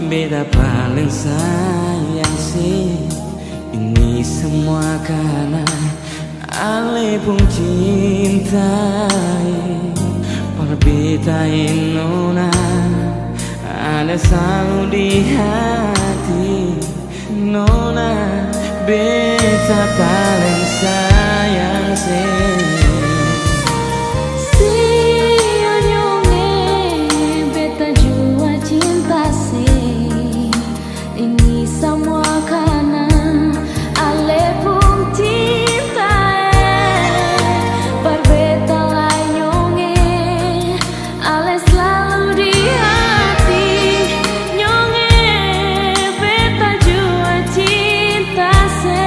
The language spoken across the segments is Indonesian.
Beta paling sayang sih. Ini semua karena Ale pun cintai. Perbetain nona ada selalu di hati. Nona beta paling sayang sih. Semua karena Ale pun cinta. Berbeda nyonge Ale selalu di hati. Nyonge beta jua cinta se.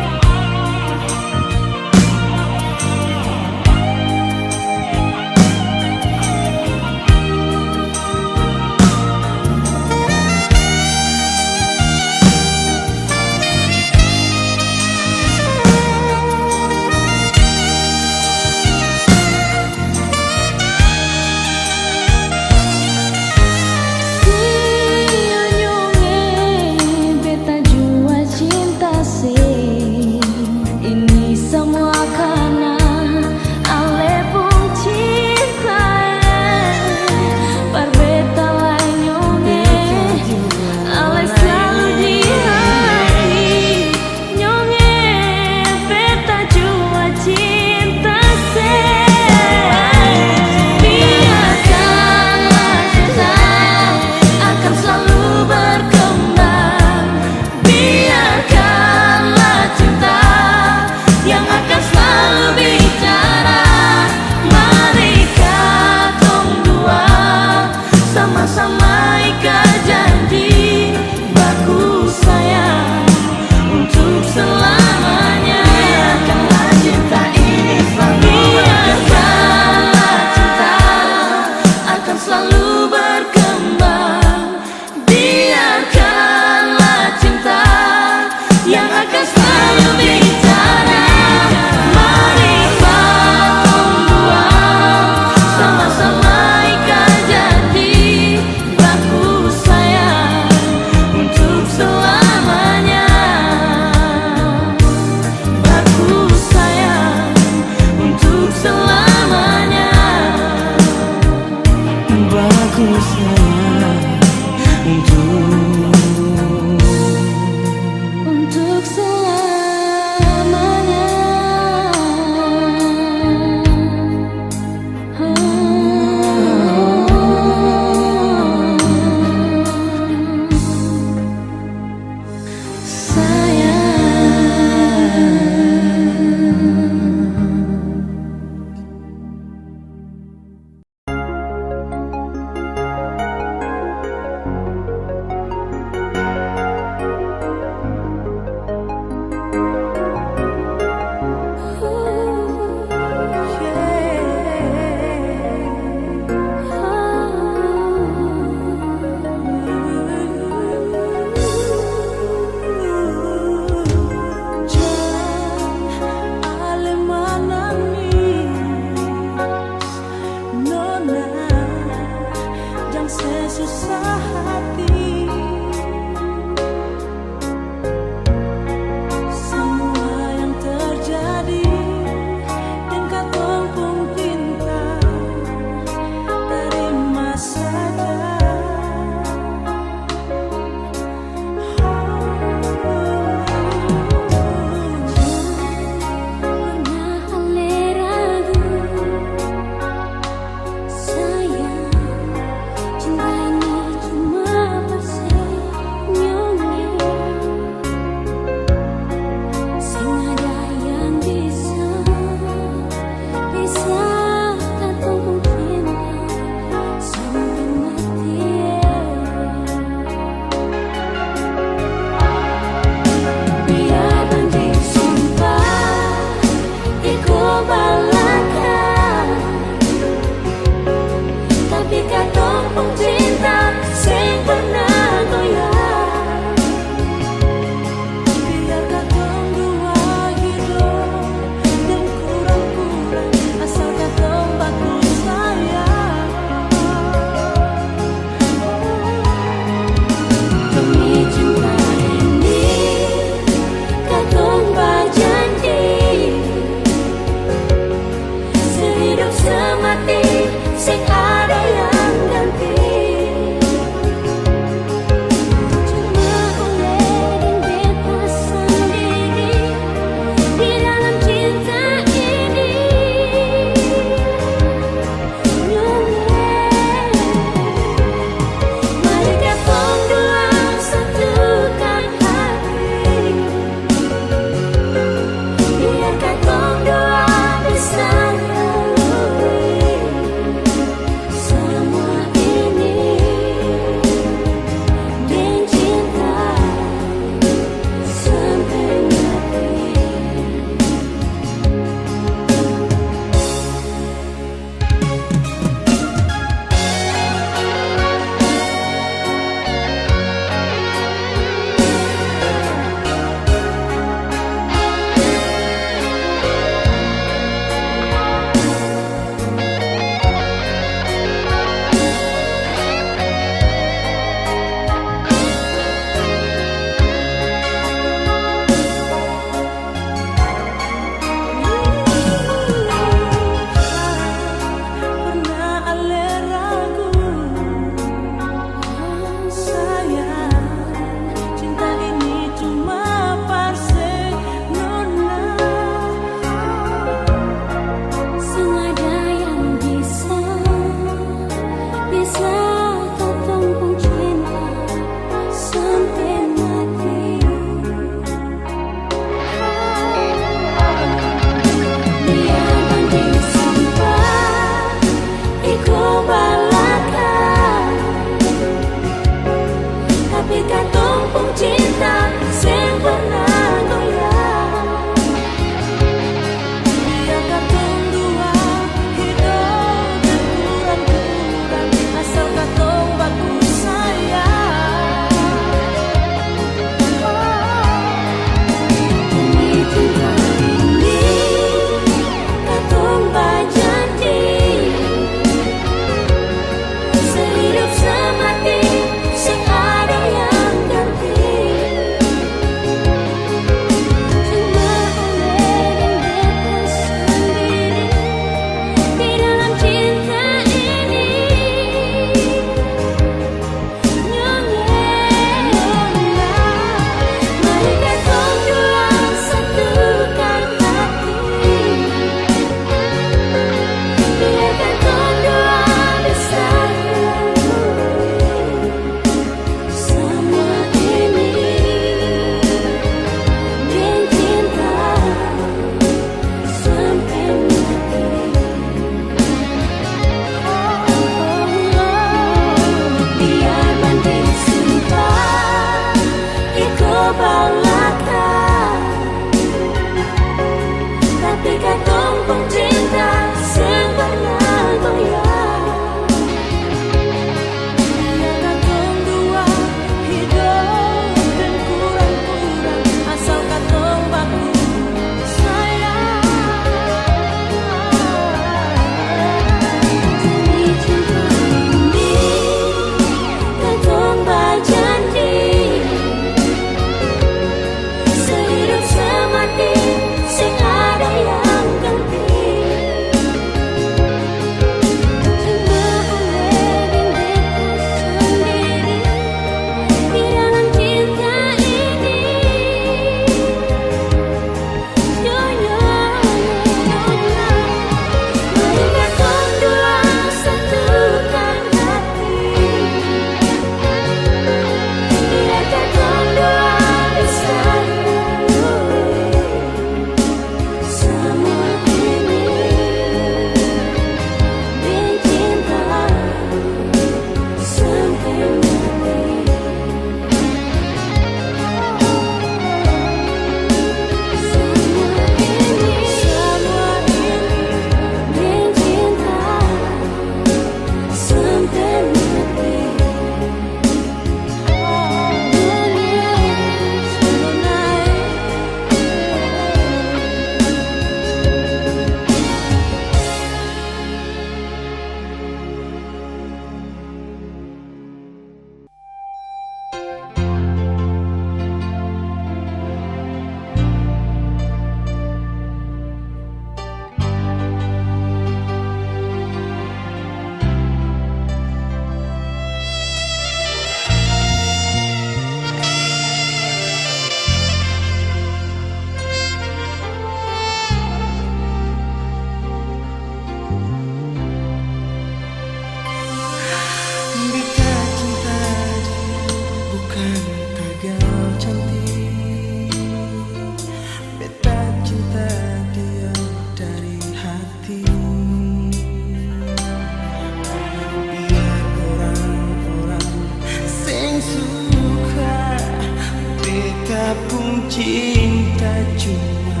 cinta cuma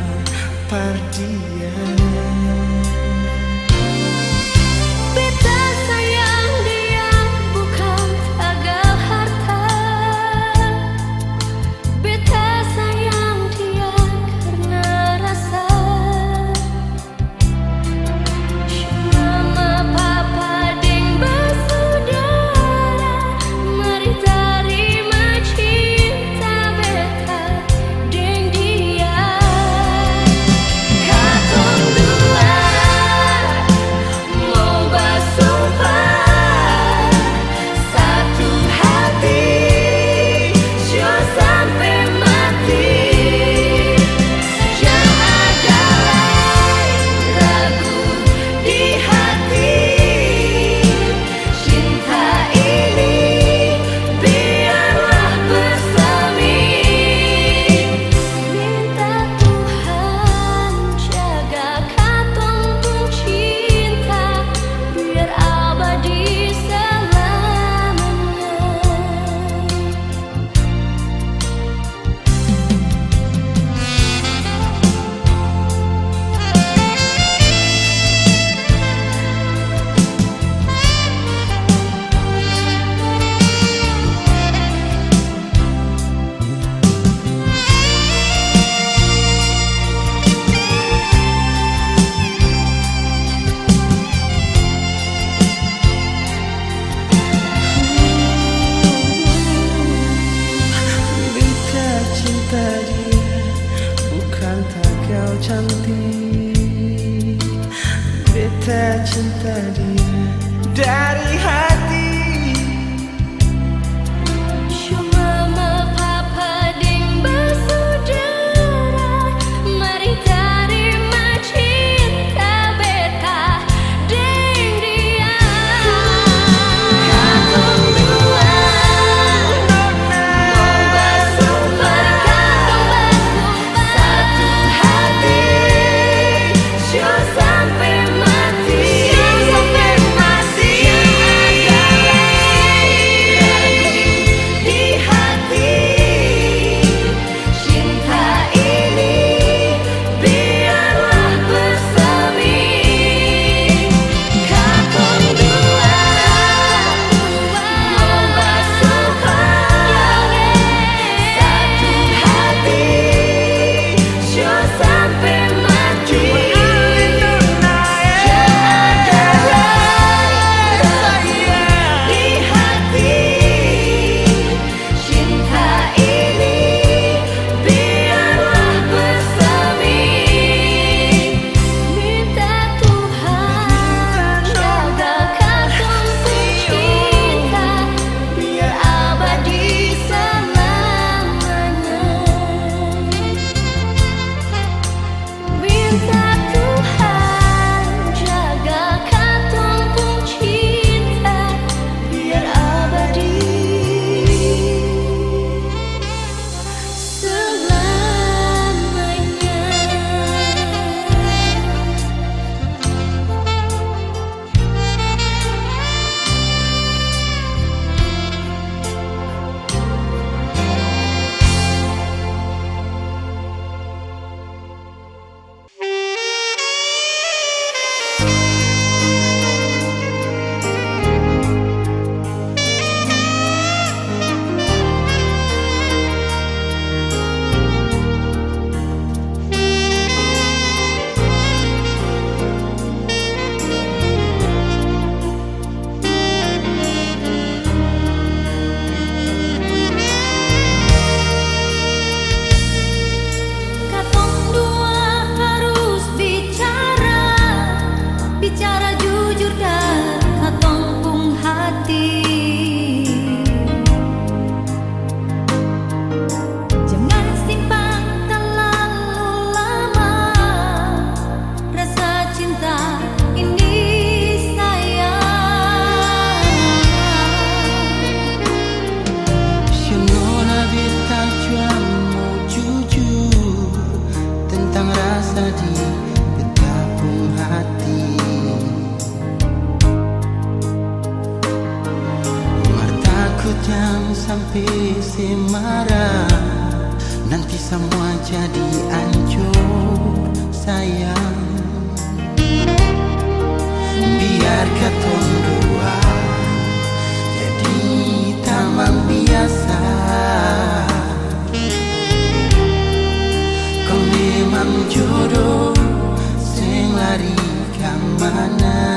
perdiam. Beta sayang dia bukan tagal harta. Beta sayang dia karena rasa. Mama, papa, deng bersaudara, mari terima cinta beta deng dia. Katong dua mau bersumpah satu hati, sure sampai mati. Jangan ada ragu di hati, cinta ini biarlah bersemi. Minta Tuhan jaga katong pun cinta biar abadi selamanya. Beta cinta dia bukan tagal cantik. Beta cinta dia dari hati. Mama, papa, deng bersaudara, mari terima cinta beta deng dia. Katong dua mau bersumpah satu hati, sure sampai mati. sampai si marah, nanti semua jadi hancur sayang. Biar ketong dua jadi tamang biasa. Kau memang jodoh sing lari kemana.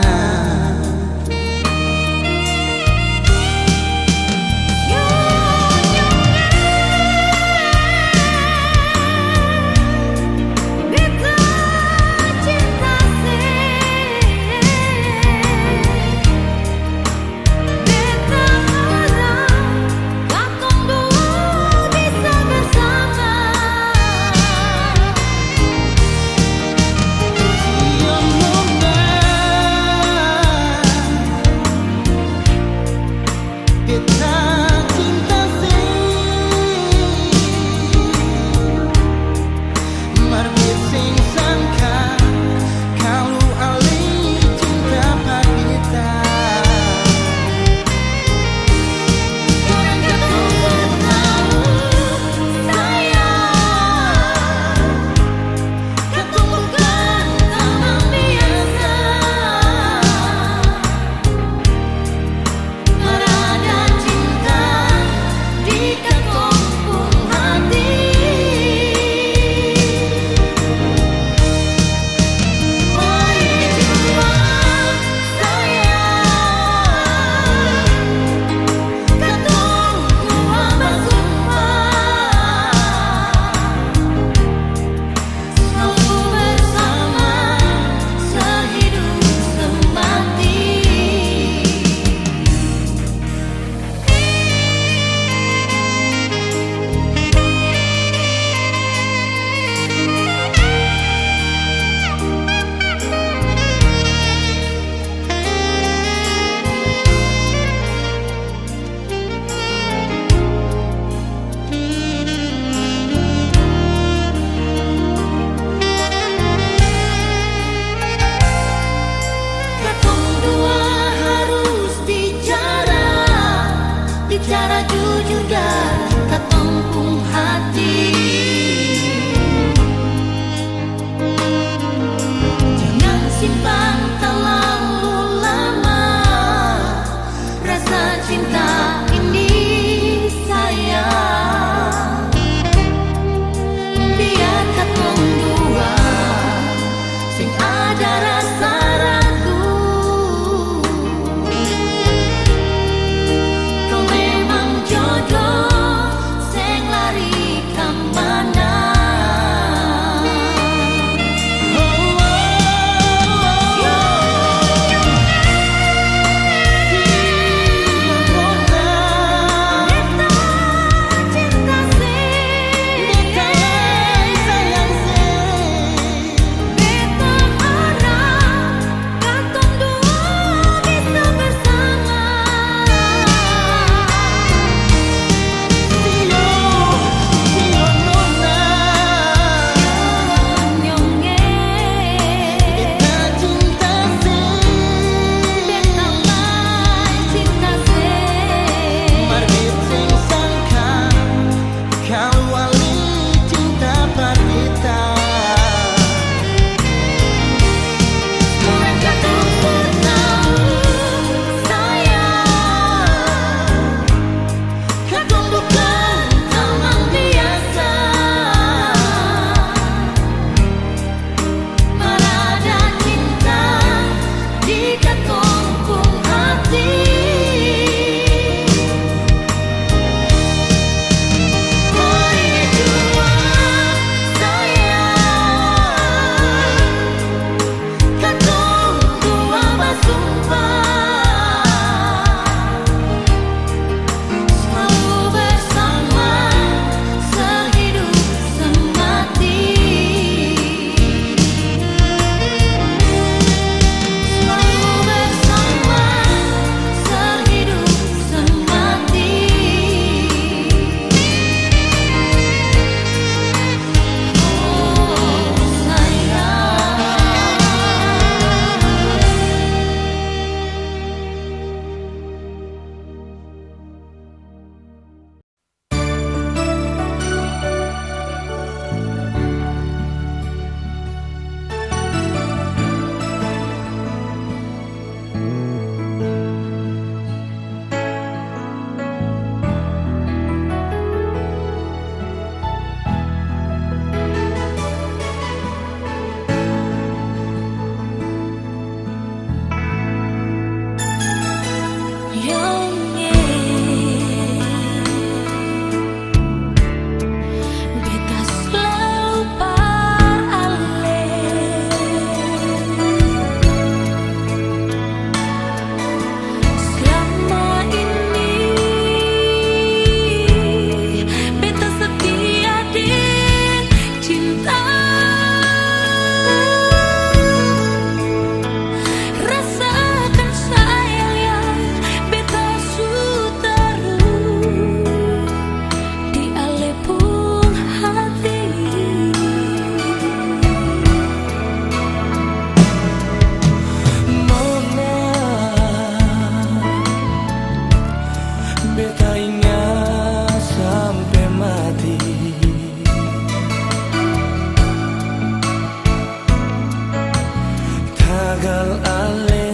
gagal ale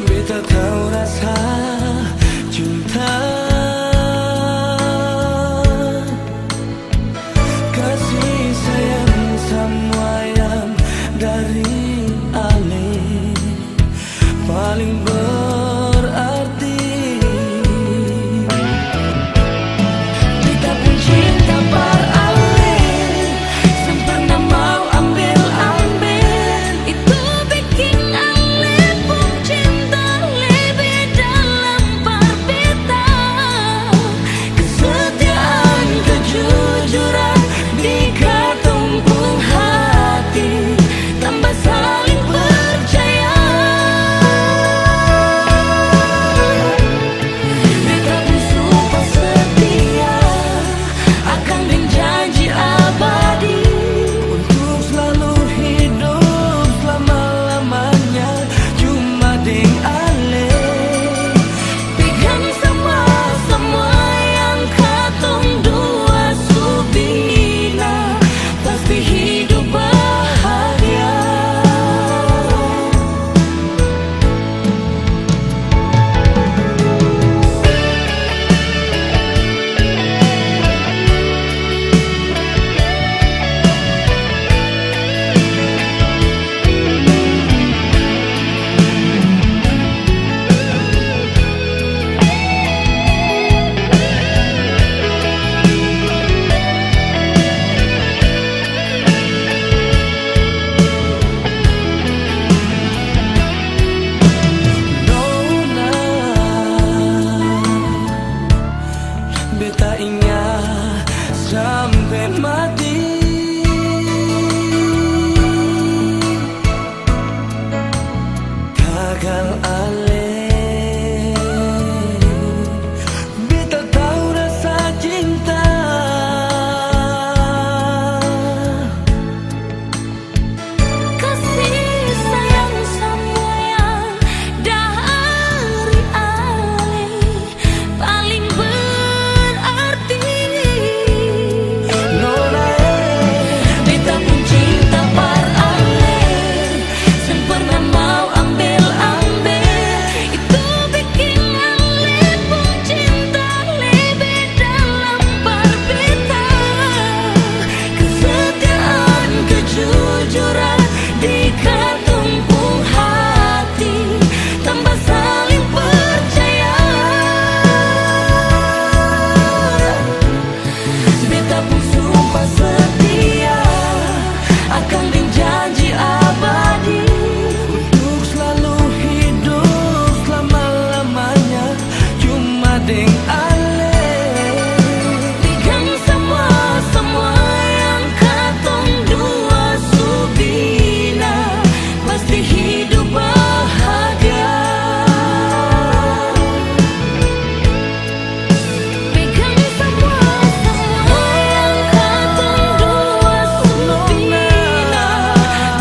beta tahu rasa cinta kasih sayang semua yang dari ale paling berarti. Beta pun cinta par ale sempurna mau ambil-ambil, itu bikin ale pun cinta lebih dalam par beta. Kesetiaan, kejujuran di katumpung hati, tambah saling percaya. Beta pun sumpah setia akan janji abadi untuk selalu hidup selama-lamanya cuma deng ale. Pegang semua yang katong dua subina, pasti hidup bahagia. Nona, beta ingat sampai mati. Gagal ale beta tahu rasa cinta Kasih sayang semua yang dari ale paling berarti. Nona Beta pun cinta par ale sempurna mau ambil-ambil, itu bikin ale pun cinta lebih dalam par beta. Kesetiaan, kejujuran di katumpung hati, tambah saling percaya. Beta pun sumpah setia akan janji abadi untuk selalu hidup selama-lamanya cuma deng ale. pegang semua yang katong dua subina, pasti hidup bahagia. Pegang semua yang katong dua subina,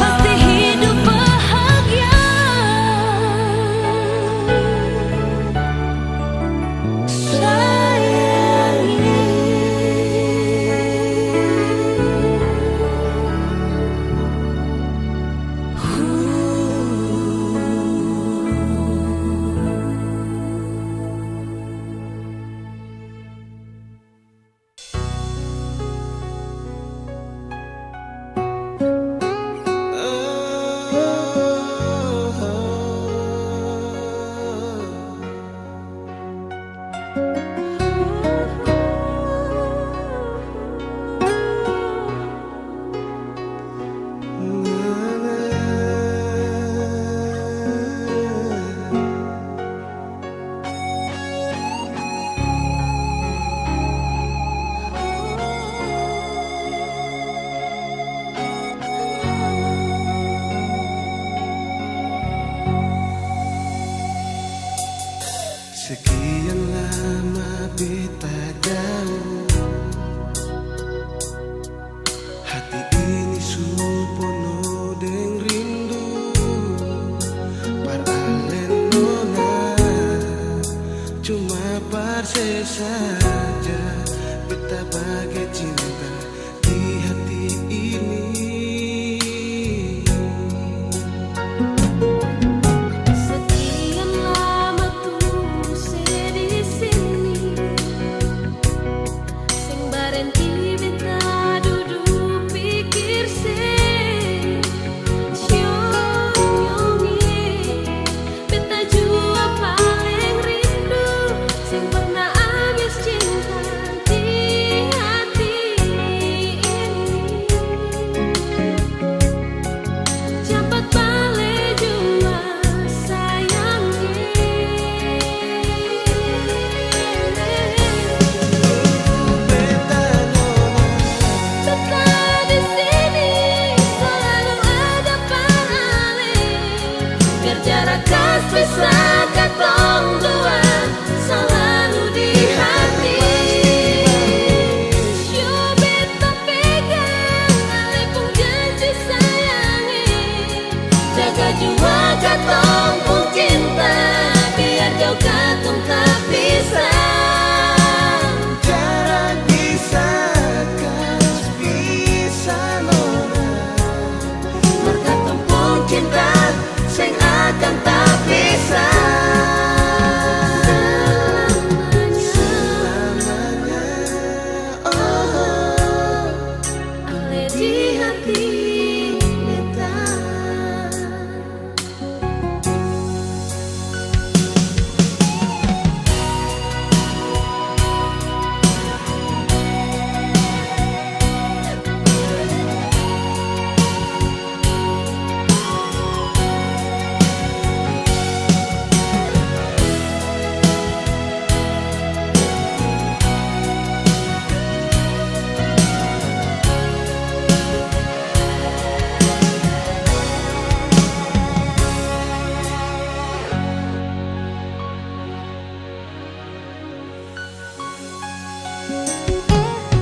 pasti hidup bahagia. Sekian lama beta jauh, hati ini supono deng rindu. Par ale nona, cuma parse saja beta bagai cinta di hati ini. jaga jua katong pun cinta, biar jauh katong tak pisah. Jarak bisa kas bisa nona, Katong pun cinta sing akan tak pisah. selamanya. Oh, Ale di hati beta.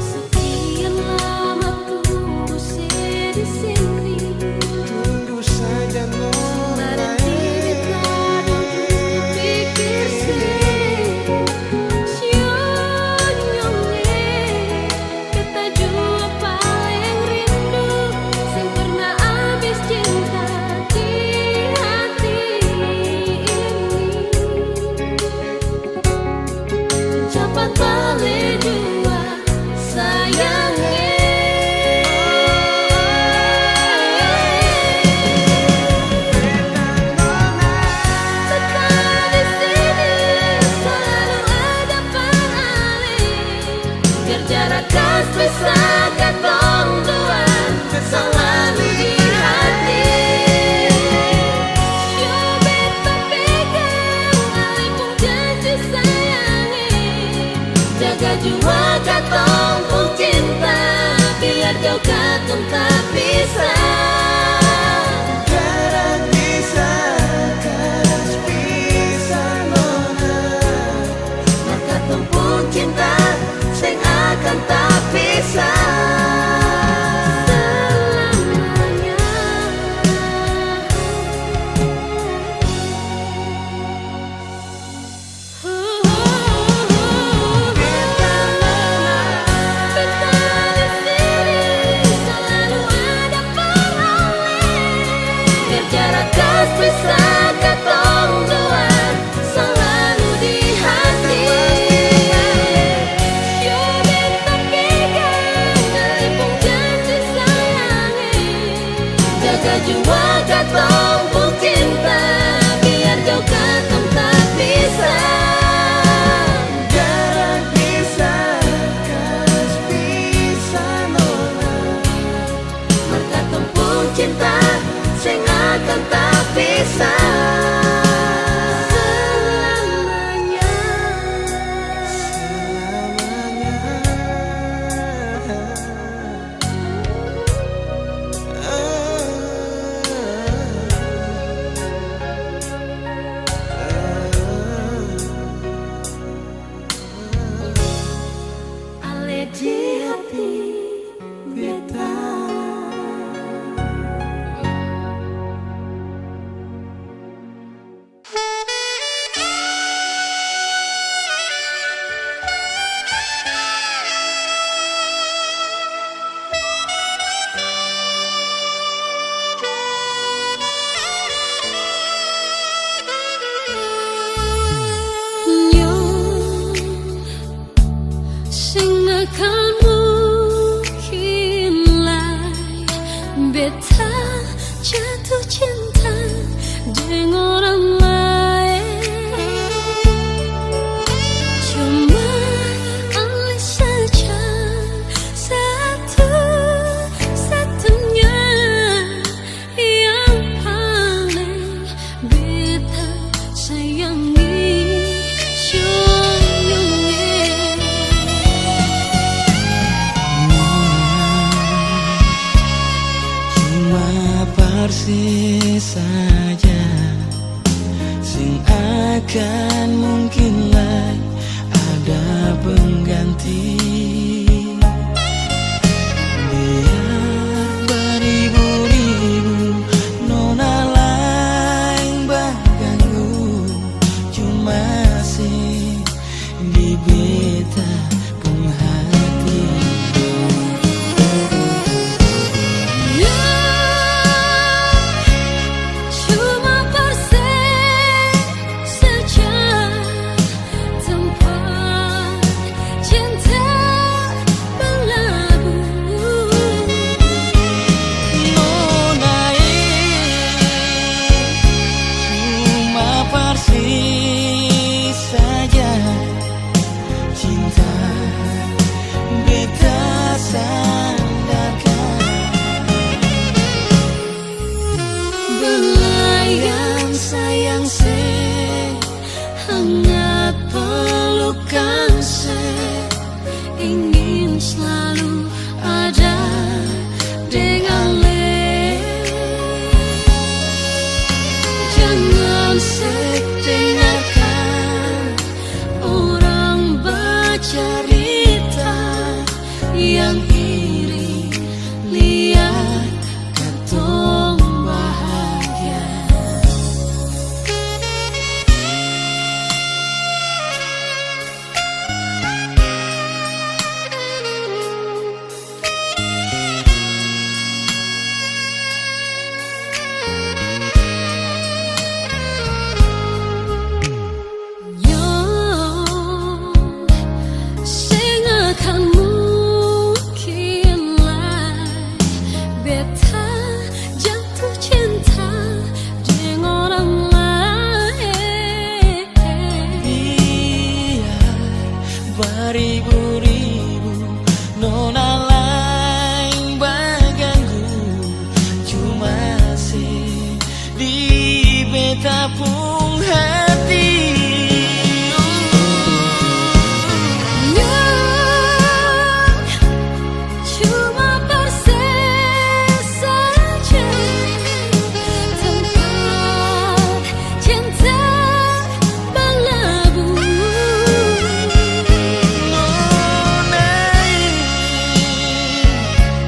Sekian lama ku usir di sini, tunggu saja nona. berhenti duduk pikir sionyongnya kata jua paling rindu, sing pernah habis cinta di hati ini. Cepat balik jua sayangnya. Tetap di sini selalu ada paling, biar jarak kas bisa katong dua selalu di hati. Yo beta pegang ale pun janji sayangi, jaga jua katong pun cinta, biar jauh katong tak pisah. Jarak bisa kas bisa nona, Katong pun cinta sing akan tak pisah selamanya. Beta di sini selalu ada paling, biar jarak kas bisa katong dua selalu di hati. Yo beta pegang ale pun janji sayangi, jaga jua katong pun cinta, biar jauh katong tak pisah. jarak bisa kas bisa nona, Katong pun cinta sing akan tak pisah selamanya. Ale di hati beta. Yo sing akan mungkin lai beta jatuh cinta dengan orang lain. Cuma ale saja satu-satunya yang paling beta sayangi. Cuma persis saja sing akan mungkin lah ada pengganti. Biar beribu-ribu nona Belayan sayang se, hangat pelukan se, ingin selalu ada dengan le. Jangan sedengarkan orang bercerita yang iri, lihat katong bahagia. Sing akan mungkin lah beta jatuh cinta dengan orang lain. Biar beribu-ribu nona lain baganggu, cuma sih di beta pun hati. Cuma persis saja tempat cinta berlabuh. Nona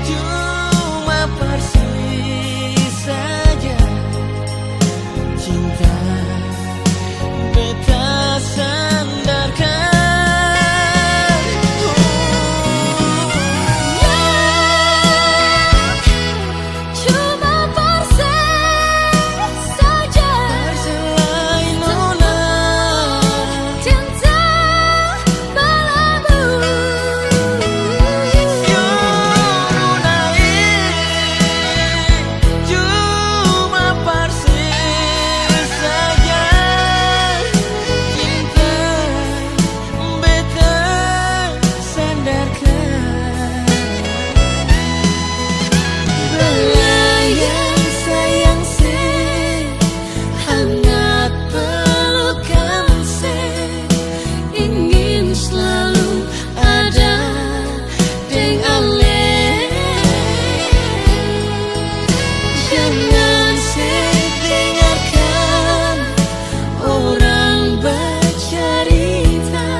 cuma persis saja cinta beta sandarkan. Cuma persis saja Selain nona cinta berlabuh. nona cuma persis saja cinta beta sandarkan. Belayan sayang se, hangat pelukan se, ingin selalu ada dengan le. Jangan sedengarkan orang bercerita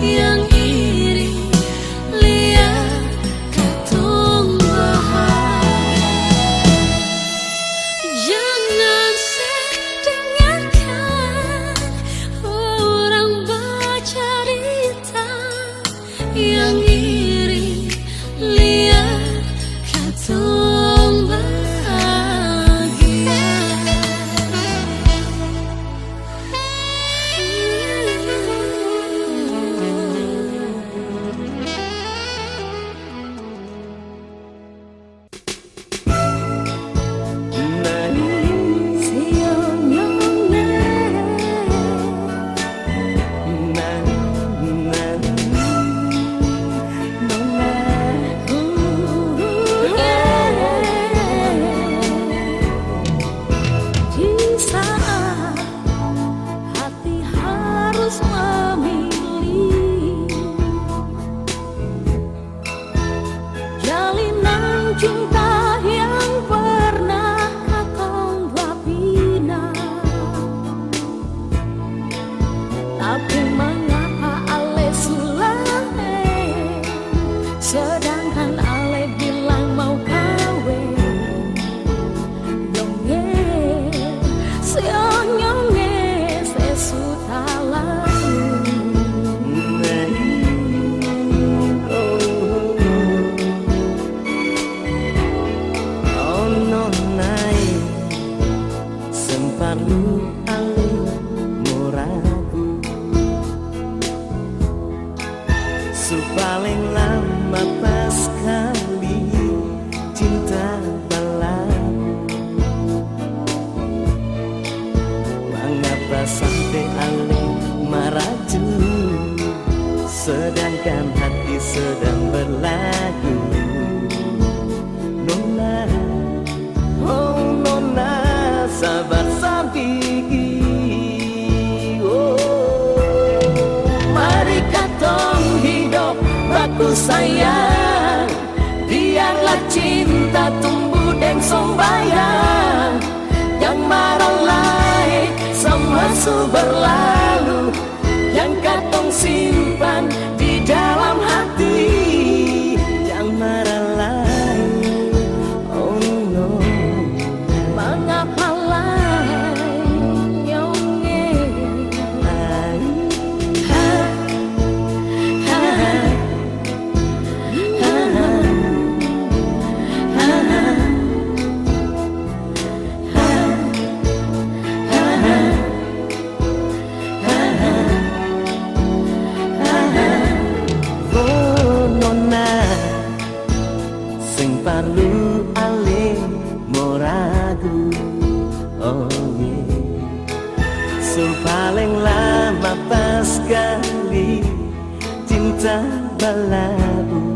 yang iri, lihat katong bahagia. Jangan sedengarkan orang bercerita yang iri, lihat katong bahagia. Di saat hati harus memilih jalinan cinta yang pernah katong dua bina, tapi mengapa ale sulai, sedangkan ale bilang mau kawin. Seonyonge sesutala Oh nonai sempat lu alu muraku paling lama pas kali cinta balas. Mengapa sampai ale meraju, sedangkan hati sedang berlagu. Nona, oh nona, sayang, biarlah cinta tumbuh dan sombayang. Yang marah lain sama su berlalu, yang katong simpan di dalam hati. Yang marah lain, oh no. Mengapa lain nyonge? Oh nona, sing parlu aling moragu. Oh yeah. So paling lama pas kali cinta balabu.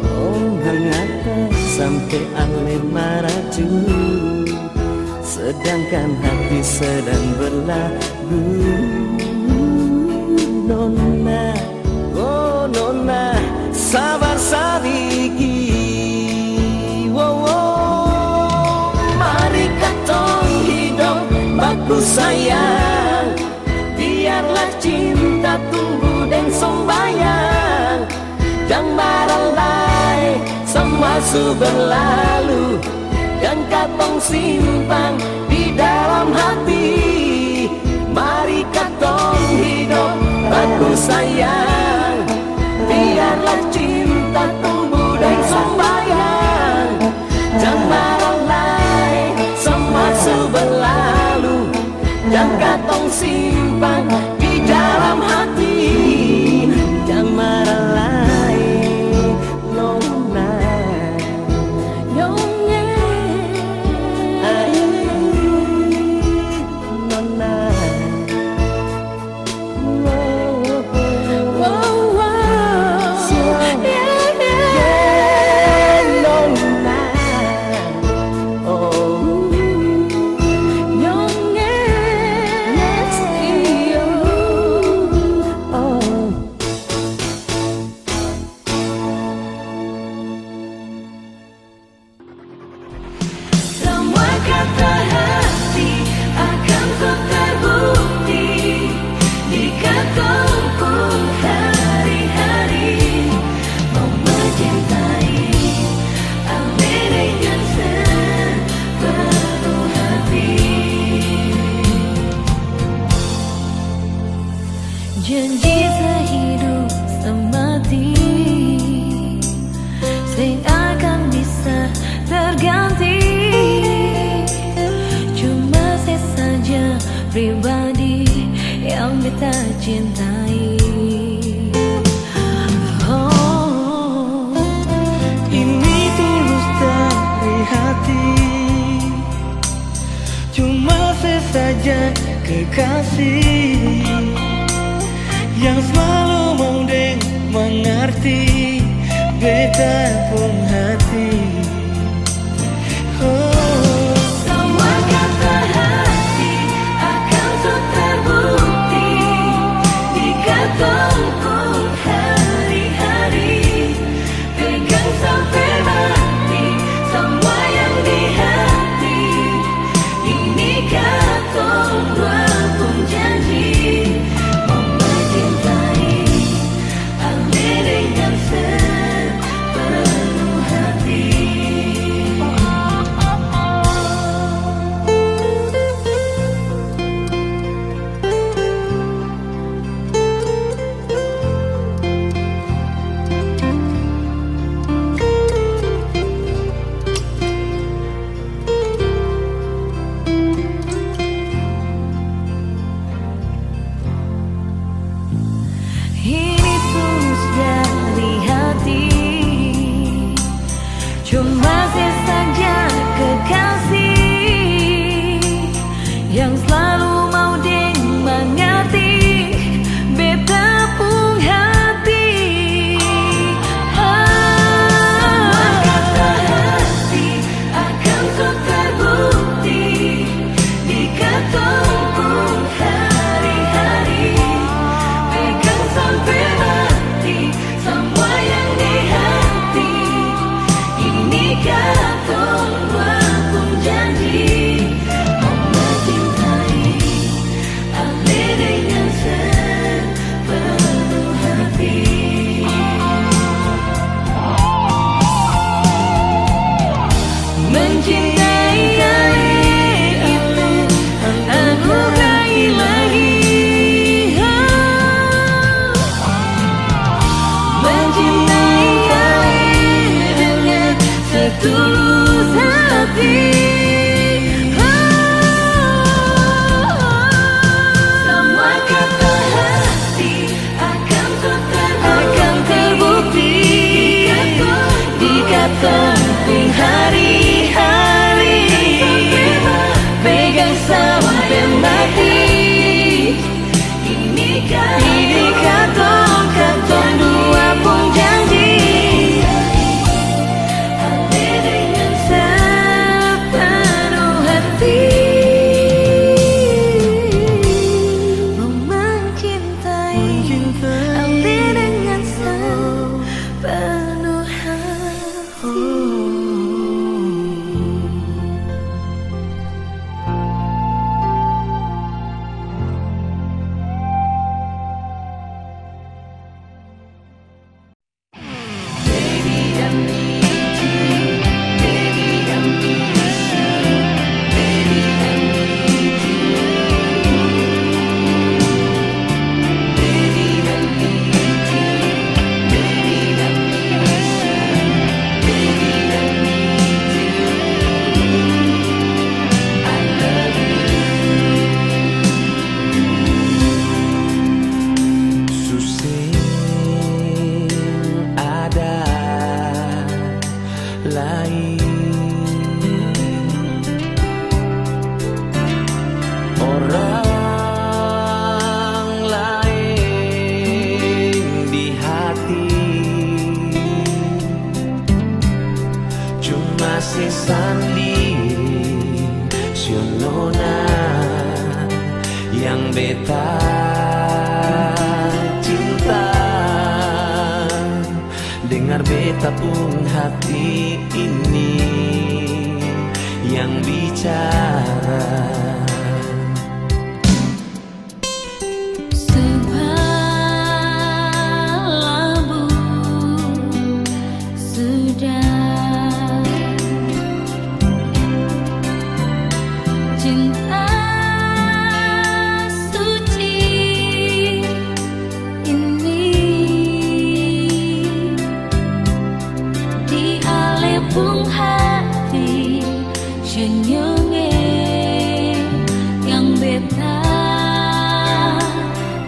Oh mengapa sampai aling maraju, sedangkan hati sedang berlagu. Nona, oh nona, sabar sadiki. Wow, wow. Mari katong hidup baku sayang, biarlah cinta tumbuh dan sombayang. Yang marah lain semua su berlalu, dan katong simpan di dalam hati. Mari katong hidup baku sayang, biarlah cinta tumbuh dan sombayang. Yang marah lain semua su berlalu, yang katong simpan di dalam hati. Yang marah lain, nona. Nyonge, Ay, nona. wow, wow, yeah, Yeah, nona. Oh, nyonge, iyo. oh. Semua kata hati akan kau terbukti jika kau pun hari-hari mau mencintai ambil dengan sepenuh hati. Janji sehidup semati sing akan bisa terganti. Cuma saya saja pribadi yang beta cintai. Oh, Ini tulus dari hati, cuma sesaja kekasih yang selalu mau deng mengerti beta pun hati. Oh, semua kata hati akan kau terbukti jika kau pun hari-hari pegang sampai mati semua yang di hati. Ini kau dua pun janji mau mencintai ambil dengan sepenuh hati. mencintai alih itu anugerah ilahi. Mencintai alih dengan setulus hati. Semua kata hati akan terbukti jika tempuh hari-hari, pegang sampai mati. Inikah tongkat dua pun janji, hati dengan sepenuh hati. Mencintai hati dengan sepenuh hati. Susing ada lain orang lain di hati, cuma sendiri sionona yang beta cinta. Dengar beta pun hati ini yang bicara. Sebalabu sudah cinta suci ini di alepung hati senyumnya yang beta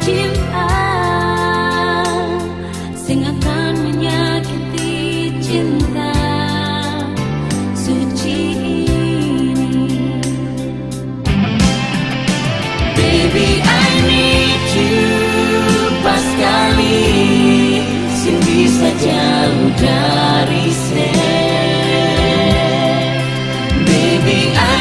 cinta, sing akan menyakiti cinta suci ini. Baby, I need you pas kali, sing bisa jauh dari saya. Baby, I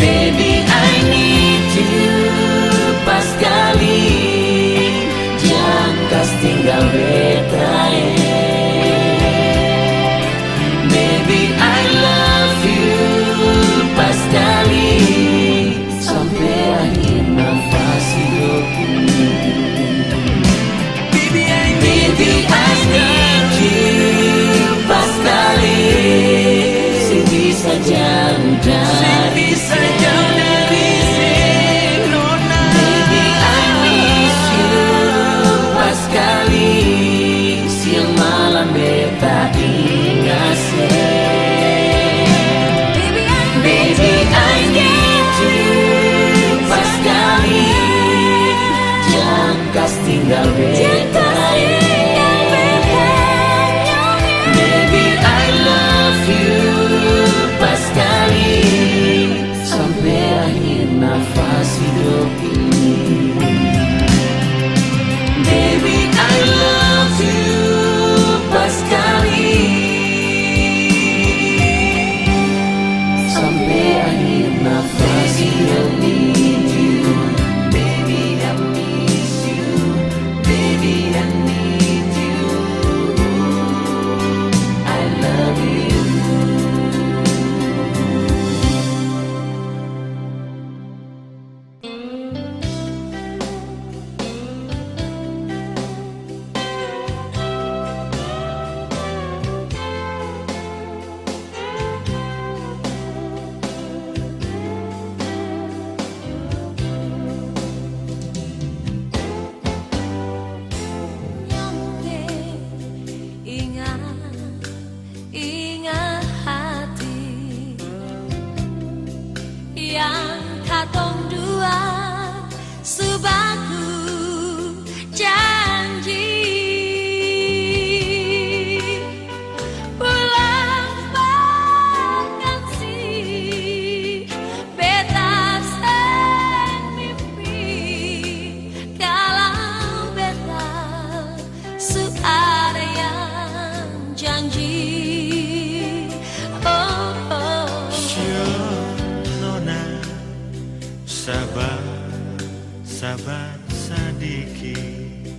Baby, I need you pas kali jangan kas tinggal beta. Baby, I love you pas kali sampai akhir nafas hidup ini. Baby, I need you pas kali sing bisa jauh dari Nona. Baby, I miss you pas kali siang malam beta ingat. Baby, I need you pas kali jangan kas tinggal beta. Baby, I love you pas kali sampai akhir nafas hidup ini. Baby, I love you pas kali sampai akhir nafas hidup ini. Baby, I miss you. Baby, I need you. I love you. Ingat hati yang katong dua subaku janji pulang vakansi beta sen mimpi kalau beta ada yang janji. Sabar, sabar sedikit.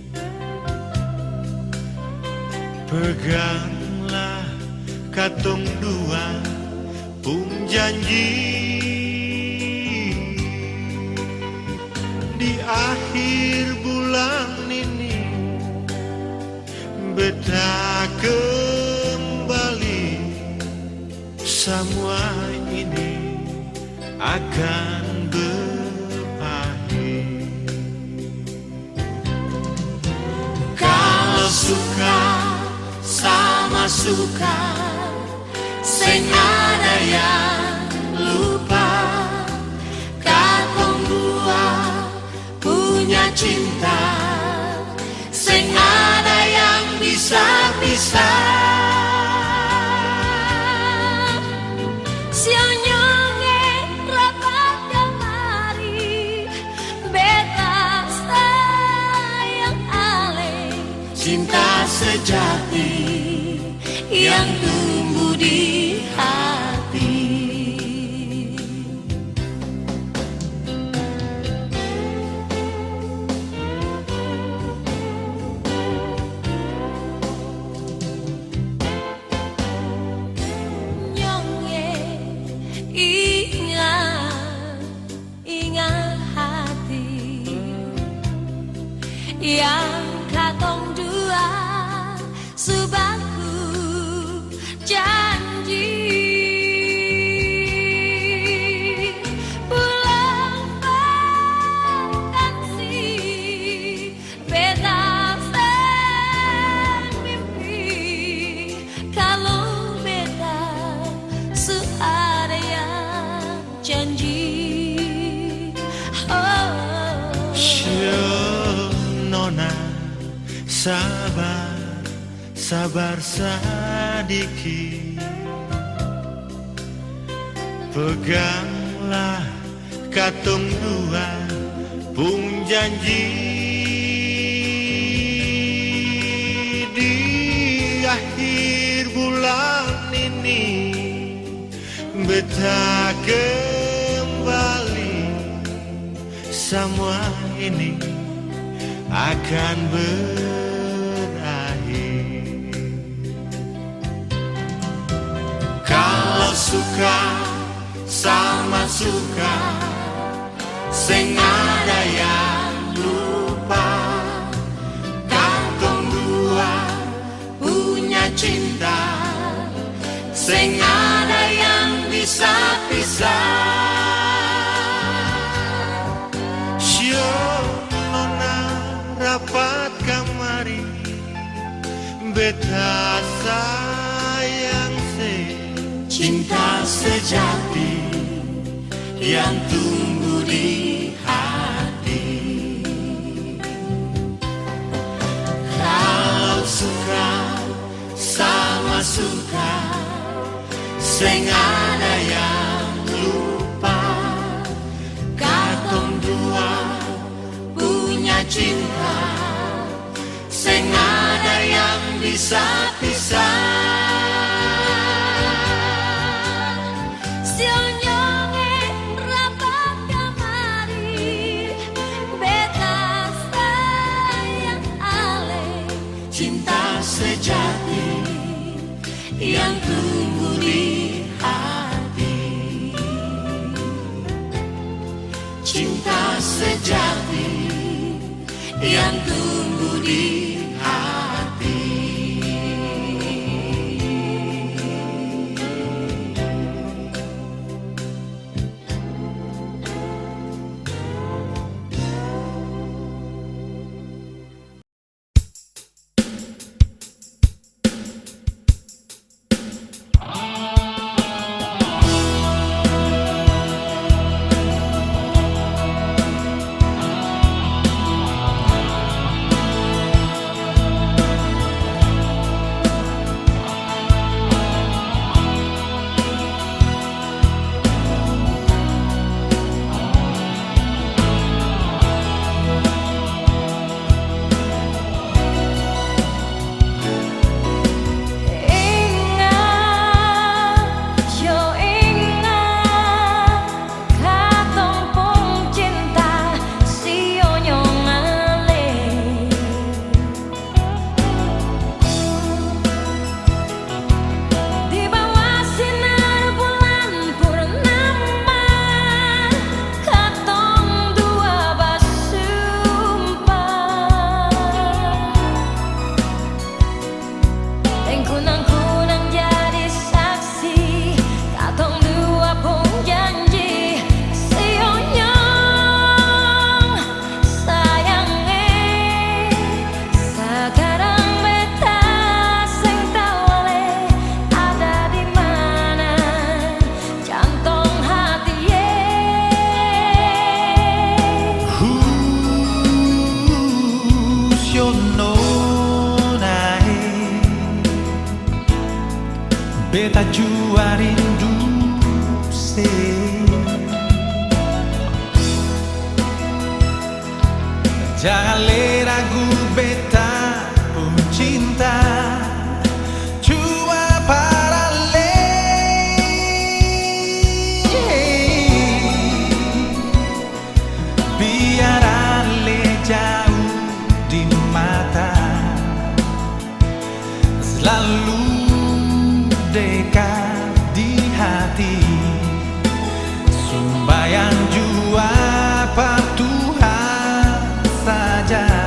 Peganglah katong dua pun janji. Di akhir bulan ini beta kembali. Semua ini akan suka sama suka, sing ada yang lupa. Katong dua punya cinta, sing ada yang bisa Sionyonge rapat kemari, beta sayang ale. cinta sejati yang tumbuh di hati. Nyongye ingat hati yang katong dua subaku janji pulang vakansi beta sen mimpi kalau beta ada yang janji. Nona, sabar, sabar sedikit. Peganglah katong dua pun janji. Di akhir bulan ini beta kembali. semua ini akan berakhir. Kalau suka sama suka, sing ada yang lupa. Kantong dua punya cinta, sing ada yang bisa pisah. Nona rapat kamari, beta sayang cinta sejati yang tumbuh di hati. Kalau suka sama suka, sing ada yang lupa. Katong dua punya cinta, sing ada yang bisa pisah. Cinta sejati yang tumbuh di hati. Cinta sejati yang tumbuh di hati. Beta jua rindu se, jangan le ragu beta pun cinta cuma para le. Biar ale jauh di mata, selalu dekat di hati. Sembayang jua per Tuhan saja.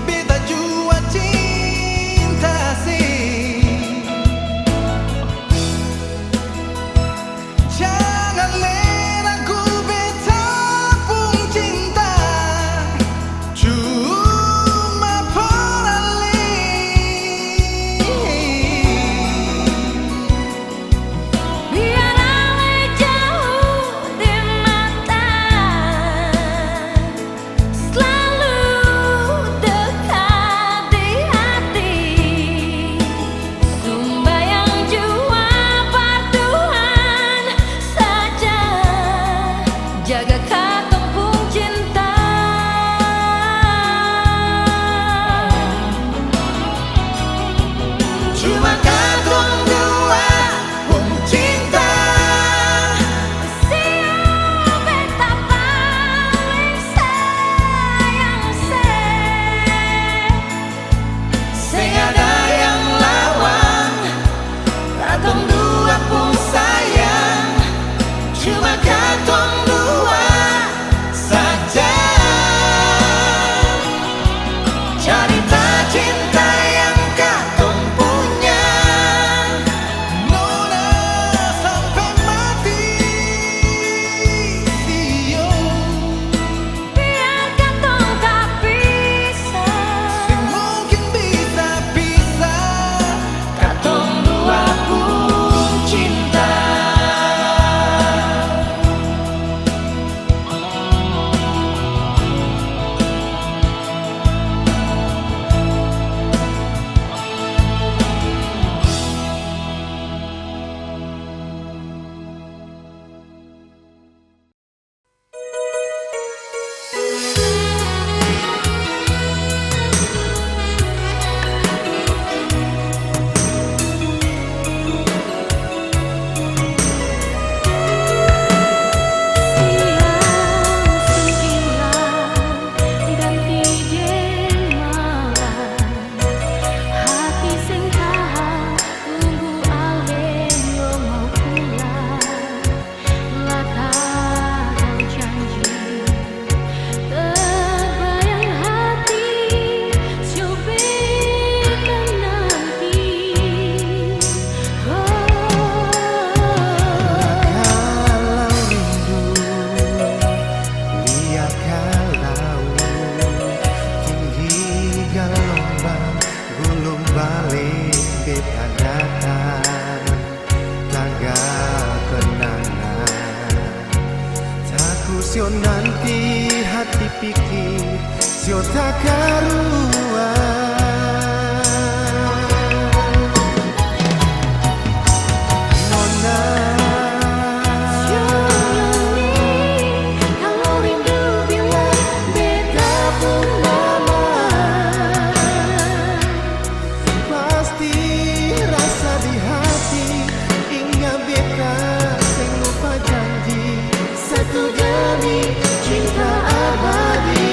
beta jua cinta sih. Jangan ragu beta pun cinta, cuma perali. Biar ale jauh di mata, selalu dekat di hati. Sembayang jua bertuhan saja, jaga katong pun cinta. Cuma katong dua pun cinta. Siapa beta paling sayang se, Sing ada yang lawan, katong dua pun sayang. Cuma katong dua saja. Cerita cinta yang katong punya, nona sampai mati. Iyo, biar katong tak pisah. sing mungkin bisa pisah, katong dua pun cinta. Ganti jemalah, hati sing tahan tunggu ale yo mau pulang. Lataran janji terbayang hati, coba nanti. Kalau rindu, lihat kalau tinggi gelombang gulung balik beta datang, tangga kenangan. Takut sio nanti hati pikir sio tak karuan. Nona, Kalau rindu bilang beta pun mama. pasti rasa di hati, ingat beta sing lupa janji, satu demi cinta abadi.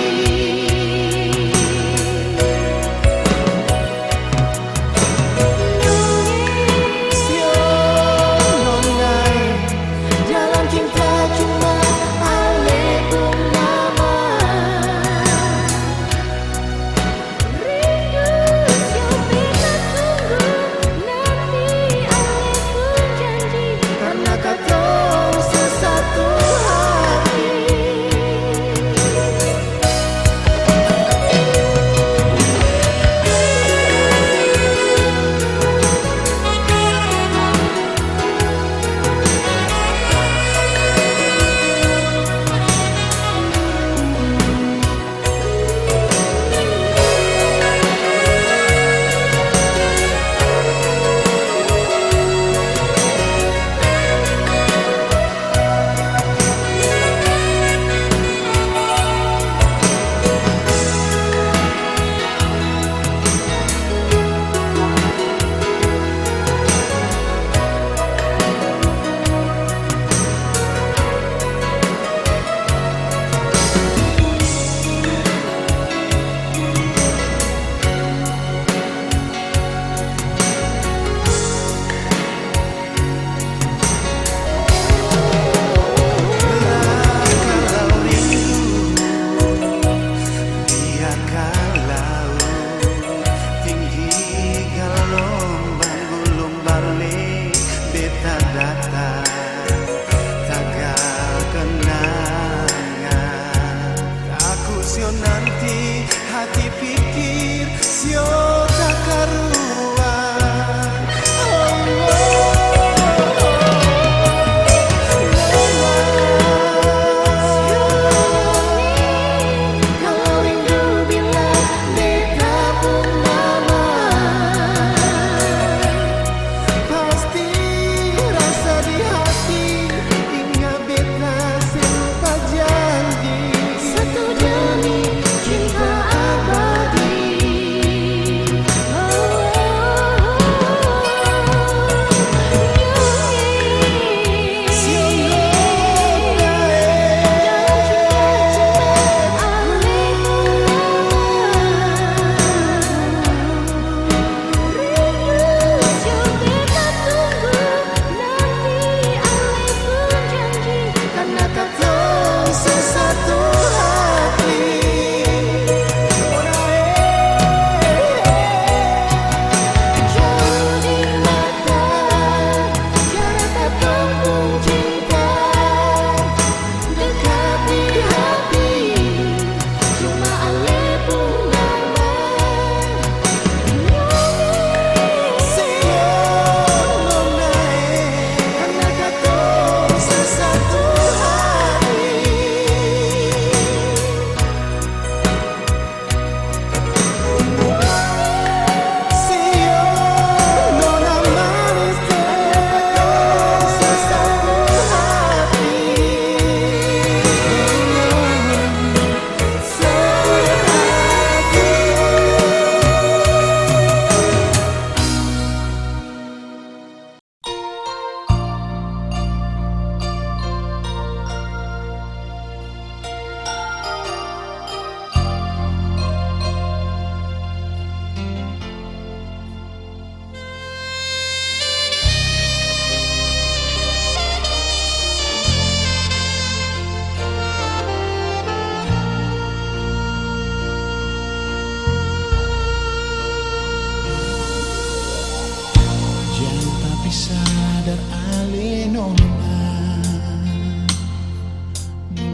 nona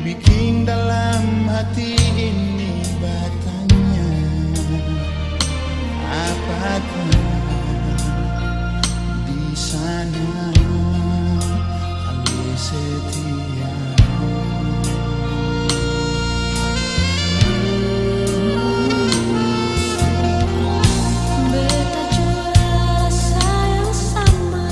bikin dalam hati ini bertanya, apakah di sana kali setia? Beta jua rasa yang sama,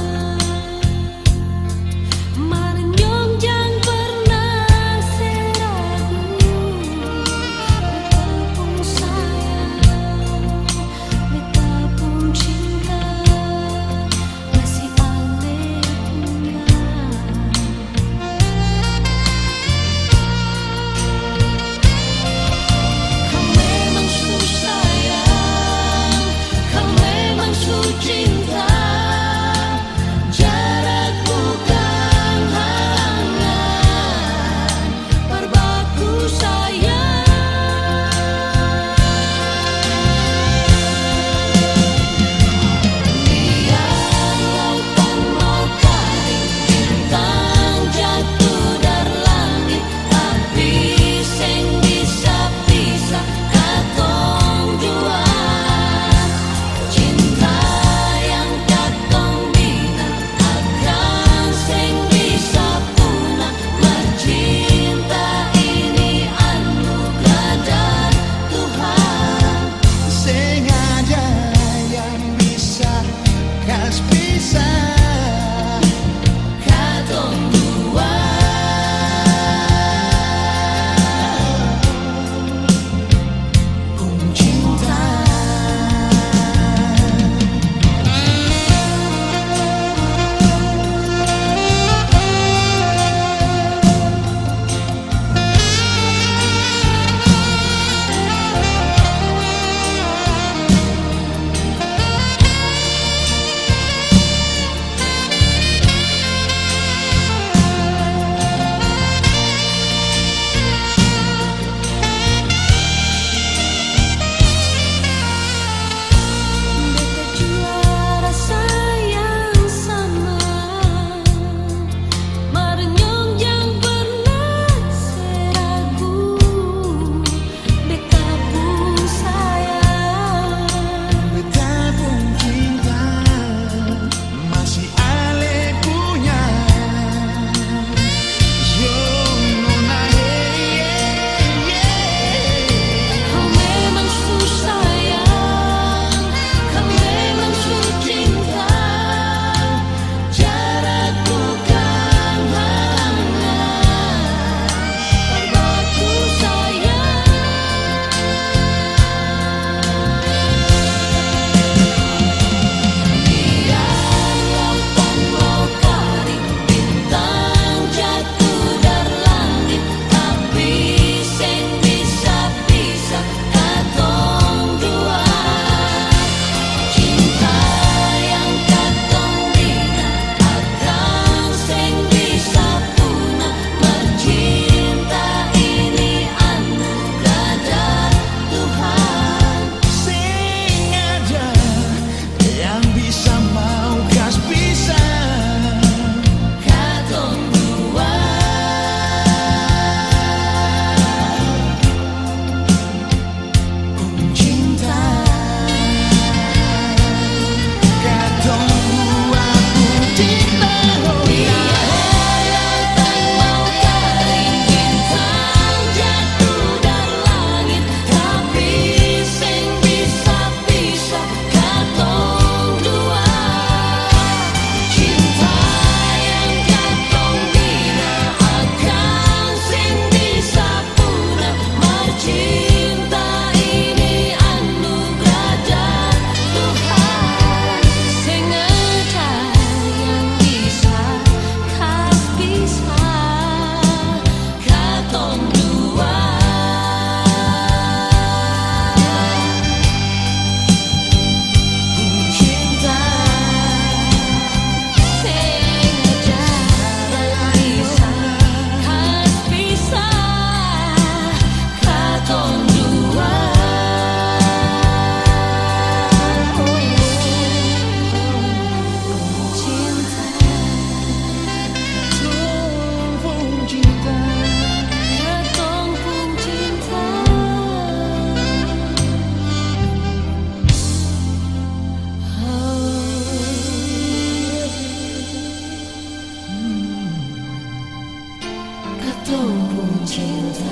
tumbuh cinta.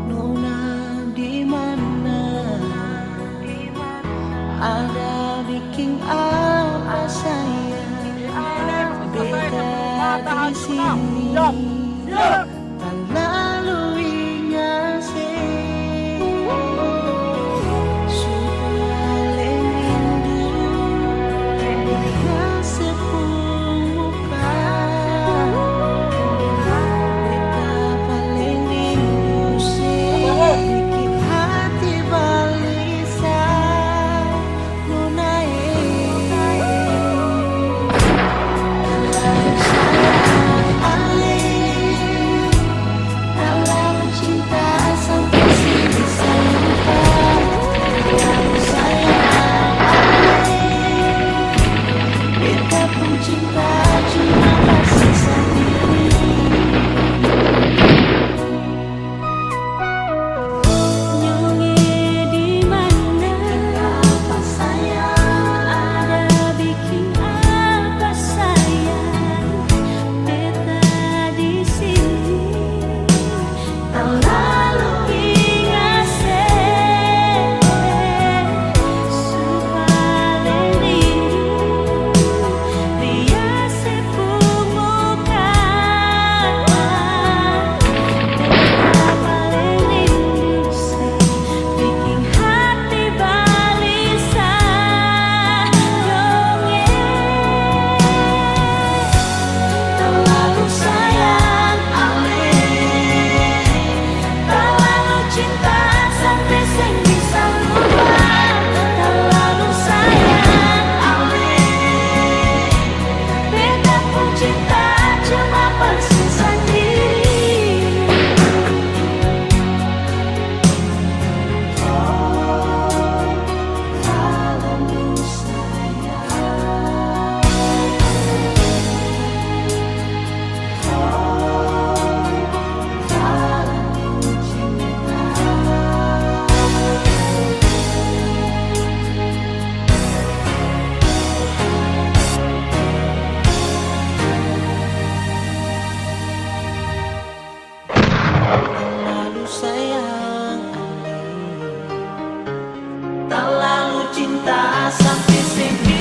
Nona di mana? Ada bikin apa sayang? Beda di sini. Tak lalu ingat sih. Sudah rindu dengan sepuka. Beta paling rindu sih. Bikin hati balisa. Cinta cuma kasih sendiri. Nyonge di mana? Apa sayang? Ada bikin apa sayang? Beta di sini. Terlalu ingat supaya rindu. Dia sepumuka. Beta paling rindu bikin hati balisa. Terlalu sayang ale, terlalu cinta sampai sing bisa lupa. Terlalu sayang ale, beta pun cinta cuma bersisa diri. Oh, terlalu sayang. Terlalu sayang, terlalu cinta sampai sini.